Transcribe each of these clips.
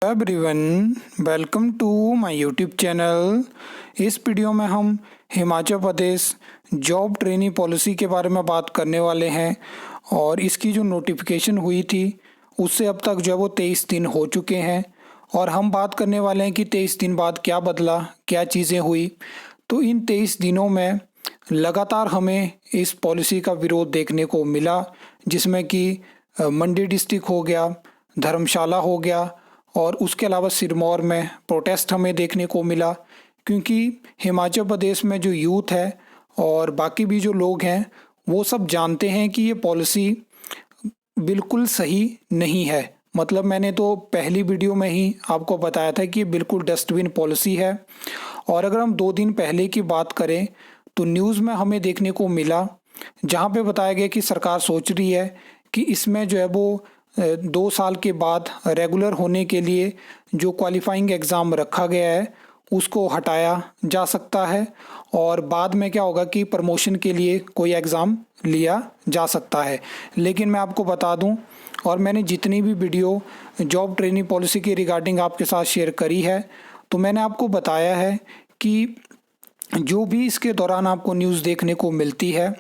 Everyone, welcome to my YouTube channel. इस video में हम Himachal Pradesh job trainee policy के बारे में बात करने वाले हैं और इसकी जो नोटिफिकेशन हुई थी उससे अब तक जो है वो 23 दिन हो चुके हैं और हम बात करने वाले हैं कि 23 दिन बाद क्या बदला, क्या चीज़ें हुई। तो इन 23 दिनों में लगातार हमें इस पॉलिसी का विरोध देखने को मिला, जिसमें कि मंडी डिस्ट्रिक्ट हो गया, धर्मशाला हो गया और उसके अलावा सिरमौर में प्रोटेस्ट हमें देखने को मिला, क्योंकि हिमाचल प्रदेश में जो यूथ है और बाकी भी जो लोग हैं वो सब जानते हैं कि ये पॉलिसी बिल्कुल सही नहीं है। मतलब मैंने तो पहली वीडियो में ही आपको बताया था कि ये बिल्कुल डस्टबिन पॉलिसी है। और अगर हम 2 दिन पहले की बात करें तो न्यूज़ में हमें देखने को मिला, जहाँ पे बताया गया कि सरकार सोच रही है कि इसमें जो है वो 2 साल के बाद रेगुलर होने के लिए जो क्वालिफाइंग एग्ज़ाम रखा गया है उसको हटाया जा सकता है और बाद में क्या होगा कि प्रमोशन के लिए कोई एग्ज़ाम लिया जा सकता है। लेकिन मैं आपको बता दूं, और मैंने जितनी भी वीडियो जॉब ट्रेनिंग पॉलिसी के रिगार्डिंग आपके साथ शेयर करी है तो मैंने आपको बताया है कि जो भी इसके दौरान आपको न्यूज़ देखने को मिलती है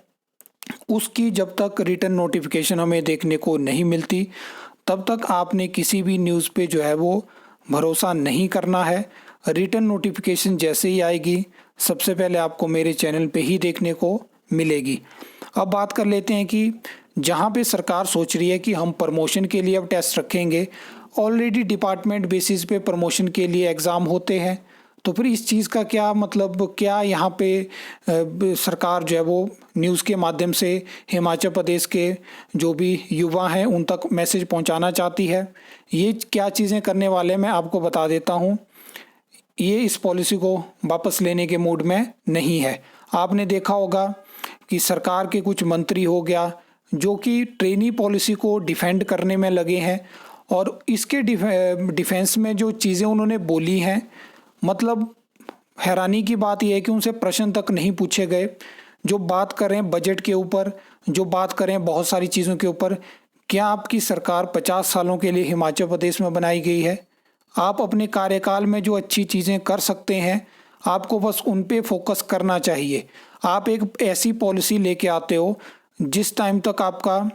उसकी जब तक रिटर्न नोटिफिकेशन हमें देखने को नहीं मिलती तब तक आपने किसी भी न्यूज़ पे जो है वो भरोसा नहीं करना है। रिटर्न नोटिफिकेशन जैसे ही आएगी सबसे पहले आपको मेरे चैनल पे ही देखने को मिलेगी। अब बात कर लेते हैं कि जहाँ पे सरकार सोच रही है कि हम प्रमोशन के लिए अब टेस्ट रखेंगे, ऑलरेडी डिपार्टमेंट बेसिस पे प्रमोशन के लिए एग्ज़ाम होते हैं, तो फिर इस चीज़ का क्या मतलब, क्या यहाँ पे सरकार जो है वो न्यूज़ के माध्यम से हिमाचल प्रदेश के जो भी युवा हैं उन तक मैसेज पहुँचाना चाहती है। ये क्या चीज़ें करने वाले मैं आपको बता देता हूँ। ये इस पॉलिसी को वापस लेने के मूड में नहीं है। आपने देखा होगा कि सरकार के कुछ मंत्री हो गया जो कि ट्रेनी पॉलिसी को डिफेंड करने में लगे हैं और इसके डिफेंस में जो चीज़ें उन्होंने बोली हैं, मतलब हैरानी की बात यह है कि उनसे प्रश्न तक नहीं पूछे गए। जो बात करें बजट के ऊपर, जो बात करें बहुत सारी चीज़ों के ऊपर, क्या आपकी सरकार 50 सालों के लिए हिमाचल प्रदेश में बनाई गई है? आप अपने कार्यकाल में जो अच्छी चीज़ें कर सकते हैं आपको बस उन पे फोकस करना चाहिए। आप एक ऐसी पॉलिसी लेके आते हो जिस टाइम तक आपका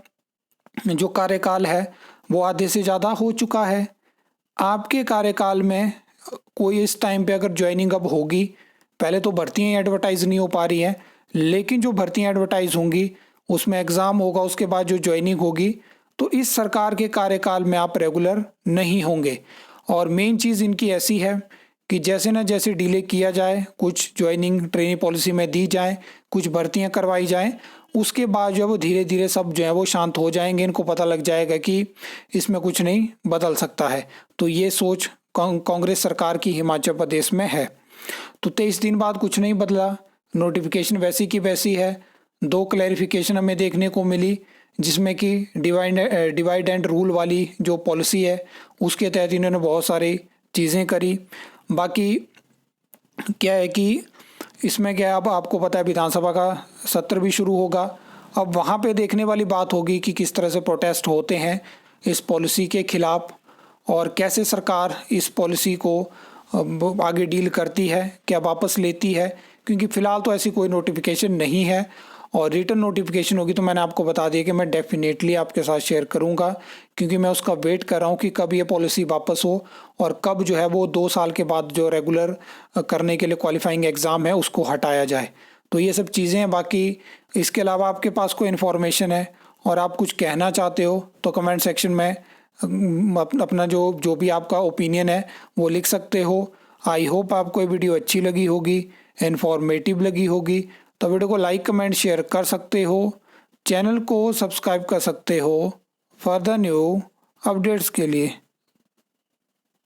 जो कार्यकाल है वो आधे से ज़्यादा हो चुका है। आपके कार्यकाल में कोई इस टाइम पे अगर ज्वाइनिंग अब होगी, पहले तो भर्तियाँ एडवर्टाइज़ नहीं हो पा रही हैं, लेकिन जो भर्तियाँ एडवर्टाइज़ होंगी उसमें एग्ज़ाम होगा, उसके बाद जो ज्वाइनिंग होगी, तो इस सरकार के कार्यकाल में आप रेगुलर नहीं होंगे। और मेन चीज़ इनकी ऐसी है कि जैसे ना जैसे डिले किया जाए, कुछ ज्वाइनिंग ट्रेनिंग पॉलिसी में दी जाए, कुछ भर्तियाँ करवाई जाएँ, उसके बाद जो है वो धीरे धीरे सब जो है वो शांत हो जाएंगे। इनको पता लग जाएगा कि इसमें कुछ नहीं बदल सकता है। तो ये सोच कांग्रेस सरकार की हिमाचल प्रदेश में है। तो 23 दिन बाद कुछ नहीं बदला, नोटिफिकेशन वैसी की वैसी है। 2 क्लैरिफिकेशन हमें देखने को मिली, जिसमें कि डिवाइड एंड रूल वाली जो पॉलिसी है उसके तहत इन्होंने बहुत सारी चीज़ें करी। बाकी क्या है कि इसमें क्या है, अब आपको पता है विधानसभा का सत्र भी शुरू होगा। अब वहाँ पे देखने वाली बात होगी कि किस तरह से प्रोटेस्ट होते हैं इस पॉलिसी के खिलाफ और कैसे सरकार इस पॉलिसी को आगे डील करती है, क्या वापस लेती है, क्योंकि फ़िलहाल तो ऐसी कोई नोटिफिकेशन नहीं है। और रिटर्न नोटिफिकेशन होगी तो मैंने आपको बता दिया कि मैं डेफिनेटली आपके साथ शेयर करूंगा, क्योंकि मैं उसका वेट कर रहा हूं कि कब ये पॉलिसी वापस हो और कब जो है वो 2 साल के बाद जो रेगुलर करने के लिए क्वालिफाइंग एग्ज़ाम है उसको हटाया जाए। तो ये सब चीज़ें हैं। बाकी इसके अलावा आपके पास कोई इन्फॉर्मेशन है और आप कुछ कहना चाहते हो तो कमेंट सेक्शन में अपना जो भी आपका ओपिनियन है वो लिख सकते हो। आई होप आपको ये वीडियो अच्छी लगी होगी, इन्फॉर्मेटिव लगी होगी, तो वीडियो को लाइक कमेंट शेयर कर सकते हो, चैनल को सब्सक्राइब कर सकते हो फर्दर न्यू अपडेट्स के लिए।